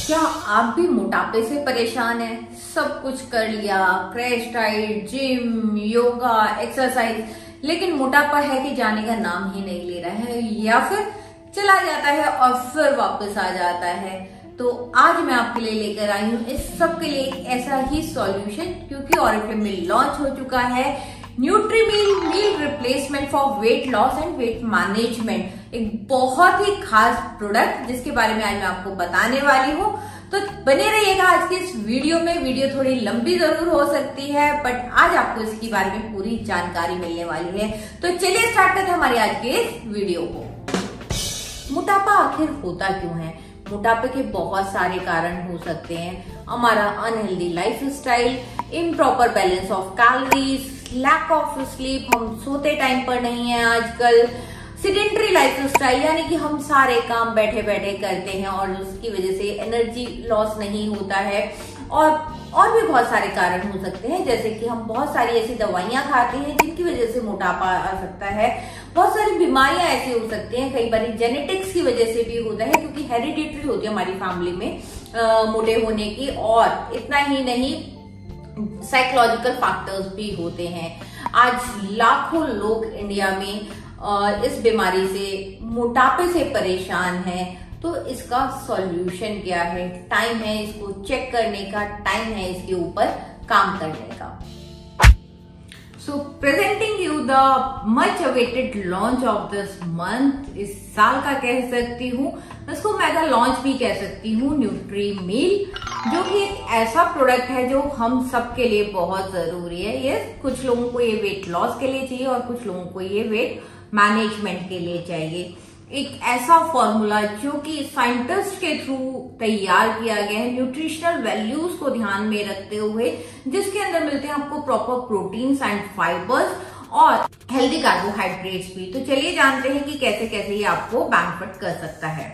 क्या आप भी मोटापे से परेशान हैं? सब कुछ कर लिया, crash diet, gym, yoga, exercise, लेकिन मोटापा है कि जाने का नाम ही नहीं ले रहा है, या फिर चला जाता है और फिर वापस आ जाता है। तो आज मैं आपके लिए लेकर आई हूँ इस सब के लिए एक ऐसा ही सॉल्यूशन, क्योंकि ऑरिफ्लेम में लॉन्च हो चुका है Nutrimeal meal replacement for weight loss and weight management. एक बहुत ही खास प्रोडक्ट जिसके बारे में आज मैं आपको बताने वाली हूँ। तो बने रहिएगा आज की इस वीडियो में। वीडियो थोड़ी लंबी जरूर हो सकती है, बट आज आपको इसके बारे में पूरी जानकारी मिलने वाली है। तो चलिए स्टार्ट करते हैं हमारी आज के इस वीडियो को। मोटापा आखिर होता क्यों है? मोटापे के बहुत सारे कारण हो सकते हैं। हमारा unhealthy lifestyle, improper balance of calories, lack of sleep, हम सोते टाइम पर नहीं है आजकल, सेडेंटरी लाइफस्टाइल यानी कि हम सारे काम बैठे बैठे करते हैं और उसकी वजह से एनर्जी लॉस नहीं होता है, और भी बहुत सारे कारण हो सकते हैं। जैसे कि हम बहुत सारी ऐसी दवाइयां खाते हैं जिनकी वजह से मोटापा आ सकता है। बहुत सारी बीमारियां ऐसी हो सकती हैं, कई बार जेनेटिक्स की वजह से भी होता है, क्योंकि हेरिडिटरी होती है हमारी फैमिली में मोटे होने की। और इतना ही नहीं, साइकोलॉजिकल फैक्टर्स भी होते हैं। आज लाखों लोग इंडिया में इस बीमारी से, मोटापे से परेशान हैं। तो इसका सॉल्यूशन क्या है? टाइम है इसको चेक करने का, टाइम है इसके ऊपर काम करने का। So presenting you the much awaited launch of this month, इस साल का कह सकती हूँ, इसको मेगा लॉन्च भी कह सकती हूँ, न्यूट्रीमील, जो कि एक ऐसा प्रोडक्ट है जो हम सबके लिए बहुत जरूरी है। ये कुछ लोगों को ये वेट लॉस के लिए चाहिए और कुछ लोगों को ये वेट मैनेजमेंट के लिए चाहिए। एक ऐसा फॉर्मूला जो कि साइंटिस्ट के थ्रू तैयार किया गया है, न्यूट्रिशनल वैल्यूज को ध्यान में रखते हुए, जिसके अंदर मिलते हैं आपको प्रॉपर प्रोटीन्स एंड फाइबर्स और हेल्दी कार्बोहाइड्रेट्स भी। तो चलिए जानते हैं कि कैसे कैसे ये आपको बेनिफिट कर सकता है।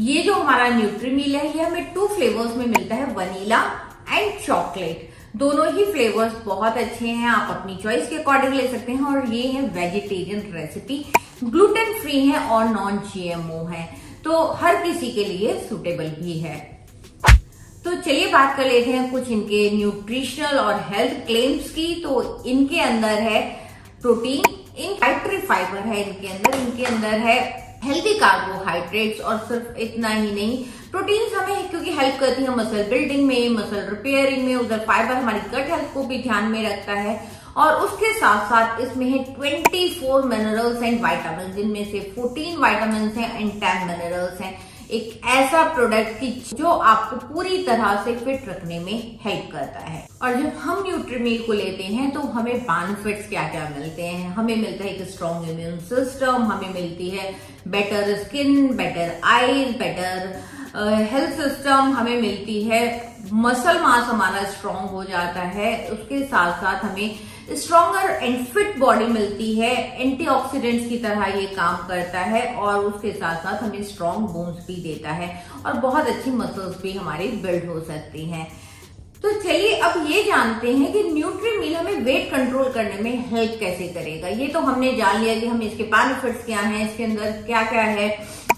ये जो हमारा न्यूट्रीमील है, ये हमें 2 फ्लेवर्स में मिलता है, वनीला एंड चॉकलेट। दोनों ही फ्लेवर्स बहुत अच्छे हैं, आप अपनी चॉइस के अकॉर्डिंग ले सकते हैं। और ये है वेजिटेरियन रेसिपी, ग्लूटेन फ्री है और नॉन जीएमओ है, तो हर किसी के लिए सूटेबल भी है। तो चलिए बात कर लेते हैं कुछ इनके न्यूट्रिशनल और हेल्थ क्लेम्स की। तो इनके अंदर है प्रोटीन, डाइटरी फाइबर है इनके अंदर है हेल्दी कार्बोहाइड्रेट्स, और सिर्फ इतना ही नहीं, प्रोटीन्स हमें क्योंकि हेल्प करती है मसल बिल्डिंग में, मसल रिपेयरिंग में, उधर फाइबर हमारी गट हेल्थ को भी ध्यान में रखता है। और उसके साथ साथ इसमें है 24 मिनरल्स एंड विटामिन, जिनमें से 14 विटामिन हैं एंड 10 मिनरल्स हैं। एक ऐसा प्रोडक्ट की जो आपको पूरी तरह से फिट रखने में हेल्प करता है। और जब हम न्यूट्रीमील को लेते हैं तो हमें बेनिफिट्स क्या क्या मिलते हैं? हमें मिलता है एक स्ट्रॉन्ग इम्यून सिस्टम, हमें मिलती है better skin, better eyes, better health system, हमें मिलती है मसल मास हमारा स्ट्रॉन्ग हो जाता है। उसके साथ साथ हमें स्ट्रॉन्गर एंड फिट बॉडी मिलती है, एंटीऑक्सीडेंट्स की तरह ये काम करता है, और उसके साथ साथ हमें स्ट्रॉन्ग बोन्स भी देता है और बहुत अच्छी मसल्स भी हमारी बिल्ड हो सकती हैं। तो चलिए अब ये जानते हैं कि न्यूट्रीमील हमें वेट कंट्रोल करने में हेल्प कैसे करेगा। ये तो हमने जान लिया कि हमें इसके बेनिफिट्स क्या हैं, इसके अंदर क्या क्या है,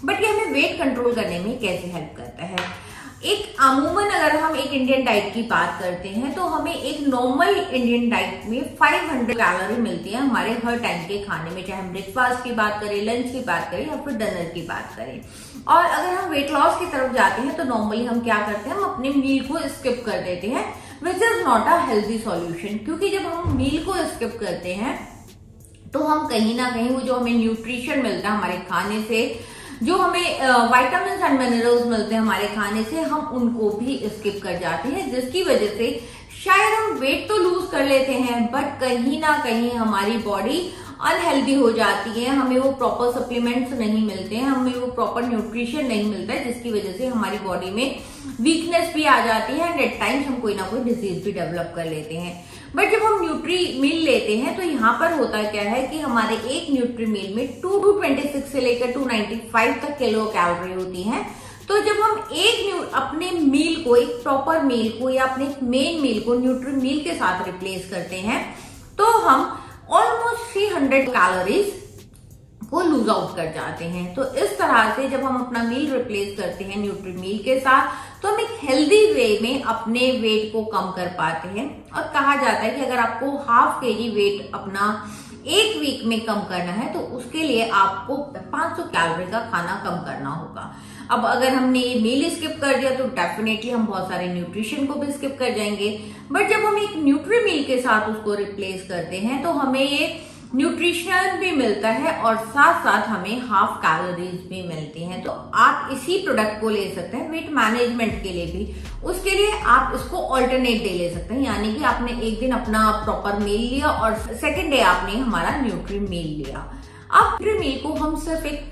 बट ये हमें वेट कंट्रोल करने में कैसे हेल्प करता है। एक अमूमन अगर हम एक इंडियन डाइट की बात करते हैं तो हमें एक नॉर्मल इंडियन डाइट में 500 कैलोरी मिलती है हमारे हर टाइम के खाने में, चाहे हम ब्रेकफास्ट की बात करें, लंच की बात करें या फिर डिनर की बात करें। और अगर हम वेट लॉस की तरफ जाते हैं तो नॉर्मली हम क्या करते हैं, हम अपने मील को स्किप कर देते हैं, which is not a healthy solution. क्योंकि जब हम मील को स्किप करते हैं तो हम कहीं ना कहीं वो जो हमें न्यूट्रिशन मिलता है हमारे खाने से, जो हमें विटामिन एंड मिनरल्स मिलते हैं हमारे खाने से, हम उनको भी स्किप कर जाते हैं, जिसकी वजह से शायद हम वेट तो लूज कर लेते हैं, बट कहीं ना कहीं हमारी बॉडी अनहेल्दी हो जाती है। हमें वो प्रॉपर सप्लीमेंट्स नहीं मिलते हैं, हमें वो प्रॉपर न्यूट्रिशन नहीं मिलता है, जिसकी वजह से हमारी बॉडी में वीकनेस भी आ जाती है एंड एट टाइम्स हम कोई ना कोई डिजीज भी डेवलप कर लेते हैं। बट जब हम न्यूट्रीमील लेते हैं तो यहाँ पर होता क्या है कि हमारे एक न्यूट्रीमील में 226 से लेकर 295 तक किलो कैलोरी होती है। तो जब हम अपने मील को, एक प्रॉपर मील को या अपने मेन मील को न्यूट्रीमील के साथ रिप्लेस करते हैं तो हम ऑलमोस्ट 300 कैलोरीज वो लूज आउट कर जाते हैं। तो इस तरह से जब हम अपना मील रिप्लेस करते हैं न्यूट्री मील के साथ, तो हम एक हेल्दी वे में अपने वेट को कम कर पाते हैं। और कहा जाता है कि अगर आपको ½ kg वेट अपना एक वीक में कम करना है तो उसके लिए आपको 500 कैलोरी का खाना कम करना होगा। अब अगर हमने ये मील स्किप कर दिया तो डेफिनेटली हम बहुत सारे न्यूट्रिशन को भी स्किप कर जाएंगे। बट जब हम एक न्यूट्री मील के साथ उसको रिप्लेस करते हैं तो हमें ये न्यूट्रिशन भी मिलता है और साथ साथ हमें ½ कैलोरीज भी मिलती हैं। तो आप इसी प्रोडक्ट को ले सकते हैं वेट मैनेजमेंट के लिए भी। उसके लिए आप इसको ऑल्टरनेट डे ले सकते हैं, यानी कि आपने एक दिन अपना प्रॉपर मील लिया और सेकेंड डे आपने हमारा न्यूट्री मील लिया। अब न्यूट्री मील को हम सिर्फ एक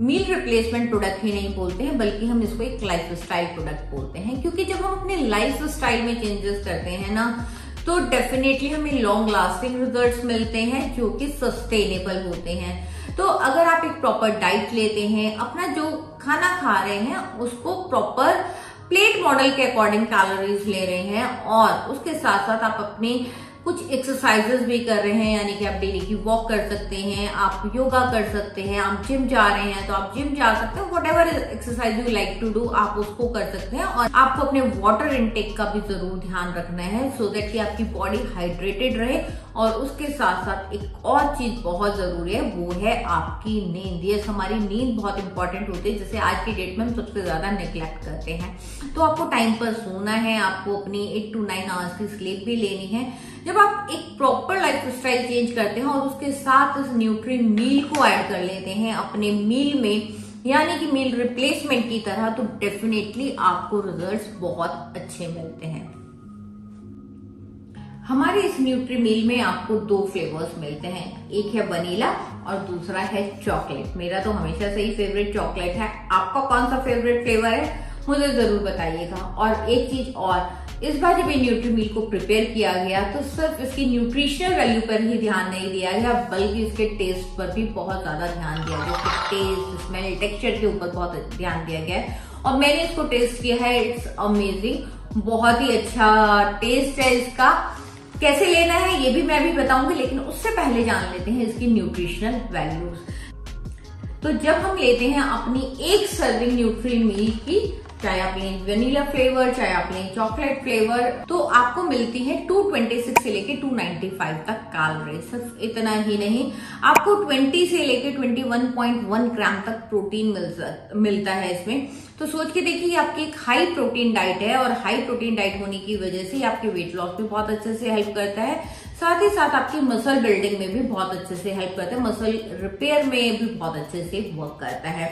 मील रिप्लेसमेंट प्रोडक्ट ही नहीं बोलते हैं, बल्कि हम इसको एक लाइफ स्टाइल प्रोडक्ट बोलते हैं, क्योंकि जब हम अपने लाइफ स्टाइल में चेंजेस करते हैं ना तो डेफिनेटली हमें लॉन्ग लास्टिंग रिजल्ट्स मिलते हैं जो कि सस्टेनेबल होते हैं। तो अगर आप एक प्रॉपर डाइट लेते हैं, अपना जो खाना खा रहे हैं उसको प्रॉपर प्लेट मॉडल के अकॉर्डिंग कैलोरीज ले रहे हैं और उसके साथ साथ आप अपनी कुछ एक्सरसाइजेस भी कर रहे हैं, यानी कि आप डेली की वॉक कर सकते हैं, आप योगा कर सकते हैं, आप जिम जा रहे हैं तो आप जिम जा सकते हैं, whatever exercise you like to do आप उसको कर सकते हैं। और आपको अपने वाटर इनटेक का भी जरूर ध्यान रखना है सो दैट कि आपकी बॉडी हाइड्रेटेड रहे। और उसके साथ साथ एक और चीज बहुत जरूरी है, वो है आपकी नींद। ये हमारी नींद बहुत इंपॉर्टेंट होती है, जैसे आज की डेट में हम सबसे ज्यादा नेग्लेक्ट करते हैं। तो आपको टाइम पर सोना है, आपको अपनी 8 to 9 आवर्स की स्लीप भी लेनी है। जब आप एक प्रॉपर लाइफ स्टाइल चेंज करते हैं और उसके साथ इस न्यूट्री मील को ऐड कर लेते हैं अपने मील में, यानी कि मील रिप्लेसमेंट की तरह, तो डेफिनेटली आपको रिजल्ट्स बहुत अच्छे मिलते हैं। हमारे इस न्यूट्री मील में आपको 2 फ्लेवर्स मिलते हैं, एक है वनीला और दूसरा है चॉकलेट। मेरा तो हमेशा से ही फेवरेट चॉकलेट है, आपका कौन सा फेवरेट फ्लेवर है मुझे जरूर बताइएगा। और एक चीज और, इस बार जब ये न्यूट्री मील को प्रिपेयर किया गया तो सिर्फ इसकी न्यूट्रिशनल वैल्यू पर ही ध्यान नहीं दिया गया, बल्कि इसके टेस्ट पर भी बहुत ज्यादा ध्यान दिया गया। इसके टेस्ट, स्मेल, टेक्सचर के ऊपर बहुत ध्यान दिया गया है और मैंने इसको टेस्ट किया है। इट्स अमेजिंग, बहुत ही अच्छा टेस्ट है इसका। कैसे लेना है ये भी मैं भी बताऊंगी, लेकिन उससे पहले जान लेते हैं इसकी न्यूट्रिशनल वैल्यूज। तो जब हम लेते हैं अपनी एक सर्विंग न्यूट्री मील की, चाहे आप लें वनीला फ्लेवर, चाहे आप लें चॉकलेट फ्लेवर, तो आपको मिलती है 226 से लेके 295 तक कैलोरी। सिर्फ इतना ही नहीं, आपको 20 से लेके 21.1 ग्राम तक प्रोटीन मिलता है इसमें। तो सोच के देखिए, आपकी एक हाई प्रोटीन डाइट है और हाई प्रोटीन डाइट होने की वजह से आपके वेट लॉस में बहुत अच्छे से हेल्प करता है, साथ ही साथ आपकी मसल बिल्डिंग में भी बहुत अच्छे से हेल्प करता है, मसल रिपेयर में भी बहुत अच्छे से वर्क करता है।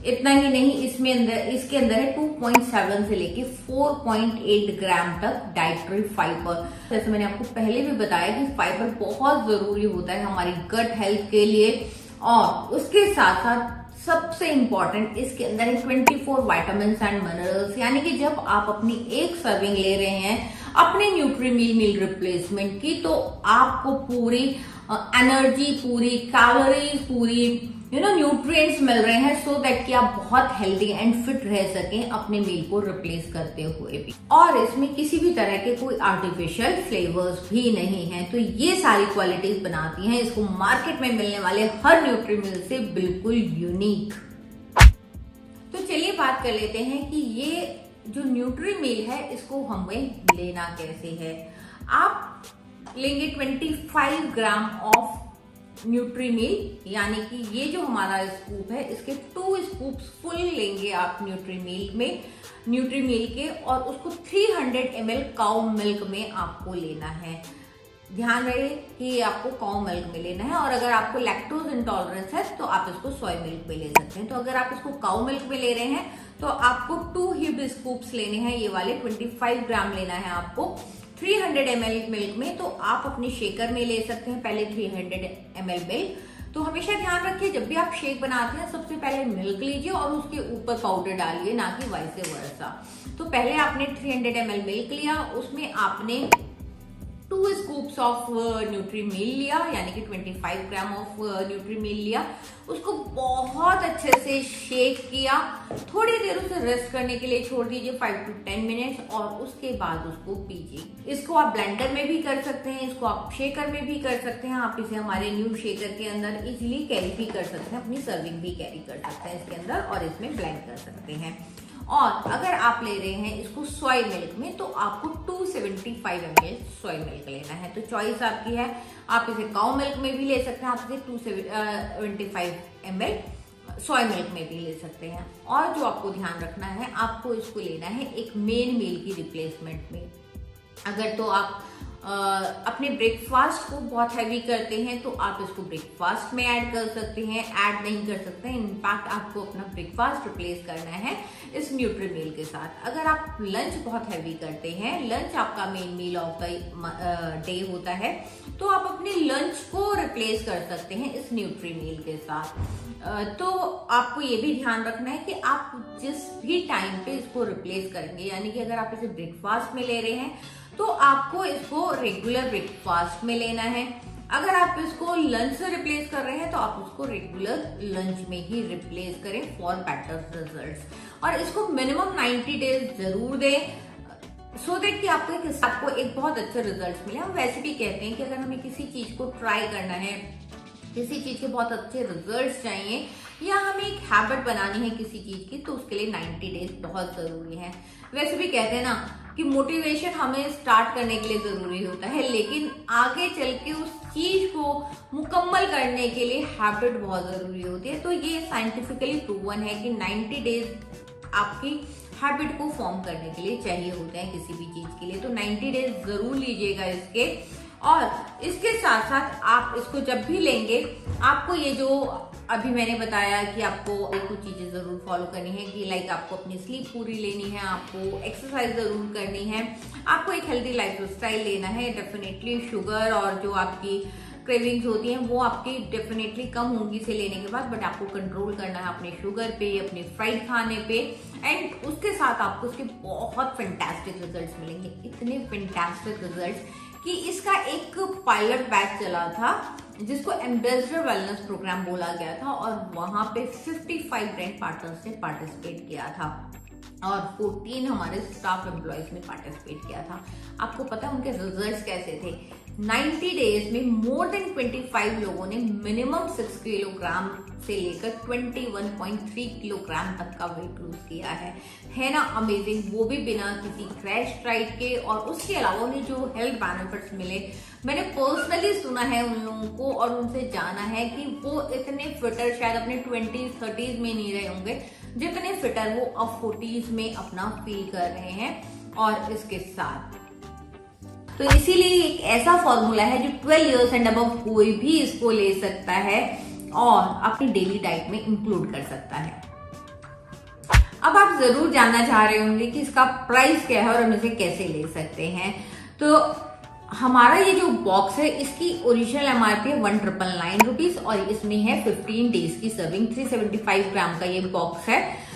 इतना ही नहीं, इसके अंदर है 2.7 से लेके 4.8 ग्राम तक डाइटरी फाइबर। जैसे मैंने आपको पहले भी बताया कि फाइबर बहुत जरूरी होता है हमारी गट हेल्थ के लिए। और उसके साथ साथ सबसे इंपॉर्टेंट, इसके अंदर है 24 विटामिन एंड मिनरल्स, यानी कि जब आप अपनी एक सर्विंग ले रहे हैं अपने न्यूट्री मील रिप्लेसमेंट की, तो आपको पूरी एनर्जी, पूरी कैलोरीज, पूरी न्यूट्रिएंट्स मिल रहे हैं सो दैट कि आप बहुत हेल्दी एंड फिट रह सकें अपने मील को रिप्लेस करते हुए भी। और इसमें किसी भी तरह के कोई आर्टिफिशियल फ्लेवर्स भी नहीं है। तो ये सारी क्वालिटीज बनाती हैं इसको मार्केट में मिलने वाले हर न्यूट्री मील से बिल्कुल यूनिक। तो चलिए बात कर लेते हैं कि ये जो न्यूट्री मील है इसको हमें लेना कैसे है। आप लेंगे 25 ग्राम ऑफ न्यूट्री मील, यानी कि ये जो हमारा स्कूप है इसके 2 स्कूप फुल लेंगे आप न्यूट्री मील के, और उसको 300 ml काउ मिल्क में आपको लेना है। ध्यान रहे कि आपको काउ मिल्क में लेना है, और अगर आपको लैक्टोज इंटॉलरेंस है तो आप इसको सोय मिल्क में ले सकते हैं। तो अगर आप इसको काउ मिल्क में ले रहे हैं तो आपको 2 ही स्कूप्स लेने हैं, ये वाले 25 ग्राम लेना है आपको 300 ml मिल्क में। तो आप अपने शेकर में ले सकते हैं पहले 300 ml मिल्क। तो हमेशा ध्यान रखिए, जब भी आप शेक बनाते हैं सबसे पहले मिल्क लीजिए और उसके ऊपर पाउडर डालिए, ना कि वाइस वर्सा। तो पहले आपने 300 ml मिल्क लिया, उसमें आपने 2 स्कूप्स ऑफ न्यूट्री मील लिया, यानी कि 25 ग्राम ऑफ न्यूट्री मील लिया। उसको बहुत अच्छे से शेक किया, थोड़ी देर उसे रेस्ट करने के लिए छोड़ दीजिए 5 to 10 मिनट्स, और उसके बाद उसको पीजिए। इसको आप ब्लेंडर में भी कर सकते हैं, इसको आप शेकर में भी कर सकते हैं। आप इसे हमारे न्यू शेकर के अंदर इजीली कैरी भी कर सकते हैं, अपनी सर्विंग भी कैरी कर सकते हैं इसके अंदर, और इसमें ब्लेंड कर सकते हैं। और अगर आप ले रहे हैं इसको सोय मिल्क में, तो आपको 275 ml सोय मिल्क लेना है। तो चॉइस आपकी है, आप इसे काउ मिल्क में भी ले सकते हैं, आप इसे 275 ml सोय मिल्क में भी ले सकते हैं। और जो आपको ध्यान रखना है, आपको इसको लेना है एक मेन मील की रिप्लेसमेंट में। अगर तो आप अपने ब्रेकफास्ट को बहुत हैवी करते हैं तो आप इसको ब्रेकफास्ट में ऐड कर सकते हैं, ऐड नहीं कर सकते। इनफैक्ट आपको अपना ब्रेकफास्ट रिप्लेस करना है इस न्यूट्री मील के साथ। अगर आप लंच बहुत हैवी करते हैं, लंच आपका main meal of the day होता है, तो आप अपने लंच को रिप्लेस कर सकते हैं इस न्यूट्री मील के साथ। तो आपको ये भी ध्यान रखना है कि आप जिस भी टाइम पे इसको रिप्लेस करेंगे, यानी कि अगर आप इसे ब्रेकफास्ट में ले रहे हैं तो आपको इसको रेगुलर ब्रेकफास्ट में लेना है। अगर आप इसको लंच से रिप्लेस कर रहे हैं तो आप उसको रेगुलर लंच में ही रिप्लेस करें फॉर बेटर रिजल्ट्स। और इसको मिनिमम 90 डेज जरूर दें, सो दैट कि आपको एक बहुत अच्छे रिजल्ट्स मिले। हम वैसे भी कहते हैं कि अगर हमें किसी चीज को ट्राई करना है, किसी चीज के बहुत अच्छे रिजल्ट्स चाहिए, या हमें एक हैबिट बनानी है किसी चीज की, तो उसके लिए 90 डेज बहुत जरूरी है। वैसे भी कहते हैं ना कि मोटिवेशन हमें स्टार्ट करने के लिए जरूरी होता है, लेकिन आगे चल के उस चीज को मुकम्मल करने के लिए हैबिट बहुत जरूरी होती है। तो ये साइंटिफिकली प्रूवन है कि 90 डेज आपकी हैबिट को फॉर्म करने के लिए चाहिए होते हैं किसी भी चीज के लिए। तो 90 डेज जरूर लीजिएगा इसके। और इसके साथ साथ आप इसको जब भी लेंगे, आपको ये जो अभी मैंने बताया कि आपको कुछ चीजें जरूर फॉलो करनी है, कि लाइक आपको अपनी स्लीप पूरी लेनी है, आपको एक्सरसाइज जरूर करनी है, आपको एक हेल्दी लाइफस्टाइल लेना है। डेफिनेटली शुगर और जो आपकी क्रेविंग्स होती हैं वो आपकी डेफिनेटली कम होंगी इसे लेने के बाद, बट आपको कंट्रोल करना है अपने शुगर पे, अपने फ्राइड खाने पे। एंड उसके साथ आपको उसके बहुत फैंटास्टिक रिजल्ट्स मिलेंगे, इतने फैंटास्टिक रिजल्ट्स कि इसका एक पायलट बैच चला था जिसको एम्बेसडर वेलनेस प्रोग्राम बोला गया था, और वहां पे 55 ब्रांड पार्टनर्स ने पार्टिसिपेट किया था और 14 हमारे स्टाफ एम्प्लॉयज ने पार्टिसिपेट किया था। आपको पता है उनके रिजल्ट्स कैसे थे? 90 डेज में मोर देन 25 लोगों ने मिनिमम 6 किलोग्राम से लेकर 21.3 किलोग्राम तक का वेट लूज किया है ना अमेजिंग, वो भी बिना किसी क्रैश डाइट के। और उसके अलावा उन्हें जो हेल्थ बेनिफिट्स मिले, मैंने पर्सनली सुना है उन लोगों को और उनसे जाना है कि वो इतने फिटर शायद अपने 20s 30s में नहीं रहे होंगे जितने फिटर वो अब 40s में अपना फील कर रहे हैं। और इसके साथ तो इसीलिए एक ऐसा फॉर्मूला है जो 12 इयर्स एंड अबव कोई भी इसको ले सकता है और अपनी डेली डाइट में इंक्लूड कर सकता है। अब आप जरूर जानना चाह रहे होंगे कि इसका प्राइस क्या है और हम इसे कैसे ले सकते हैं। तो हमारा ये जो बॉक्स है इसकी ओरिजिनल एमआरपी है 1999 रुपीज, और इसमें है 15 डेज की सर्विंग। 375 ग्राम का ये बॉक्स है।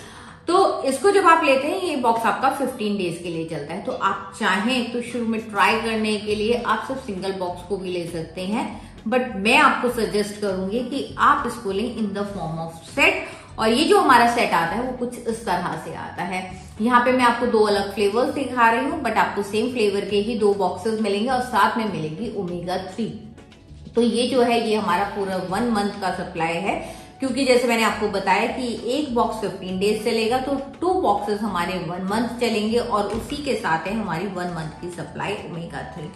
तो इसको जब आप लेते हैं, ये बॉक्स आपका 15 डेज के लिए चलता है। तो आप चाहें तो शुरू में ट्राई करने के लिए आप सिर्फ सिंगल बॉक्स को भी ले सकते हैं, बट मैं आपको सजेस्ट करूंगी कि आप इसको लें in the form of set. और ये जो हमारा सेट आता है वो कुछ इस तरह से आता है। यहाँ पे मैं आपको 2 अलग फ्लेवर्स दिखा रही हूँ, बट आपको सेम फ्लेवर के ही 2 बॉक्सेस मिलेंगे और साथ में मिलेगी ओमेगा 3। तो ये जो है ये हमारा पूरा 1 मंथ का सप्लाई है, क्योंकि जैसे मैंने आपको बताया कि एक बॉक्स 15 डेज चलेगा, तो 2 बॉक्सेस हमारे 1 मंथ चलेंगे और उसी के साथ है हमारी 1 मंथ की सप्लाई ओमेगा 3।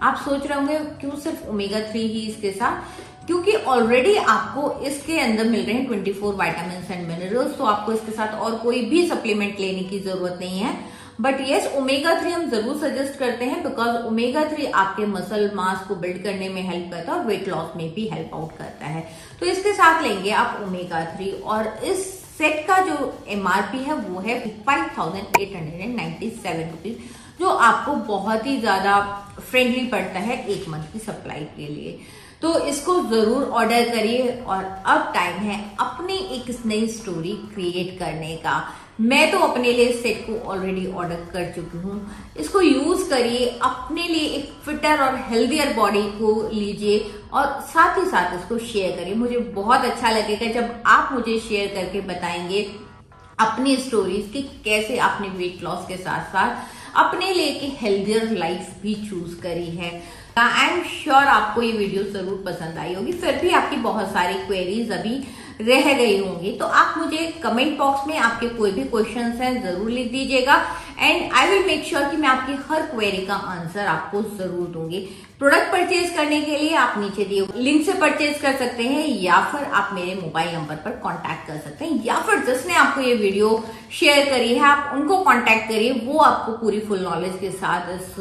आप सोच रहे होंगे क्यों सिर्फ ओमेगा 3 ही इसके साथ? क्योंकि ऑलरेडी आपको इसके अंदर मिल रहे हैं 24 विटामिन्स एंड मिनरल्स, तो आपको इसके साथ और कोई भी सप्लीमेंट लेने की जरूरत नहीं है। बट यस, ओमेगा 3 हम जरूर सजेस्ट करते हैं, बिकॉज ओमेगा 3 आपके मसल मास को बिल्ड करने में हेल्प करता है और वेट लॉस में भी हेल्प आउट करता है। तो इसके साथ लेंगे आप ओमेगा 3, और इस सेट का जो एमआरपी है वो है 5897 रुपीज, जो आपको बहुत ही ज्यादा फ्रेंडली पड़ता है 1 मंथ की सप्लाई के लिए। तो इसको जरूर ऑर्डर करिए। और अब टाइम है अपनी एक नई स्टोरी क्रिएट करने का। मैं तो अपने लिए इस सेट को ऑलरेडी ऑर्डर कर चुकी हूँ। इसको यूज करिए, अपने लिए एक फिटर और हेल्दियर बॉडी को लीजिए और साथ ही साथ इसको शेयर करिए। मुझे बहुत अच्छा लगेगा जब आप मुझे शेयर करके बताएंगे अपनी स्टोरीज कि कैसे आपने वेट लॉस के साथ साथ अपने लिए एक हेल्दियर लाइफ भी चूज करी है। आई एम श्योर आपको ये वीडियो जरूर पसंद आई होगी। फिर भी आपकी बहुत सारी क्वेरीज अभी रह गई होंगी, तो आप मुझे कमेंट बॉक्स में आपके कोई भी क्वेश्चंस हैं जरूर लिख दीजिएगा and I will make sure कि मैं आपकी हर क्वेरी का आंसर आपको जरूर दूंगी। प्रोडक्ट परचेज करने के लिए आप नीचे दिए लिंक से परचेज कर सकते हैं या फिर आप मेरे मोबाइल नंबर पर कांटेक्ट कर सकते हैं, या फिर जिसने आपको ये वीडियो शेयर करी है आप उनको कांटेक्ट करिए, वो आपको पूरी फुल नॉलेज के साथ इस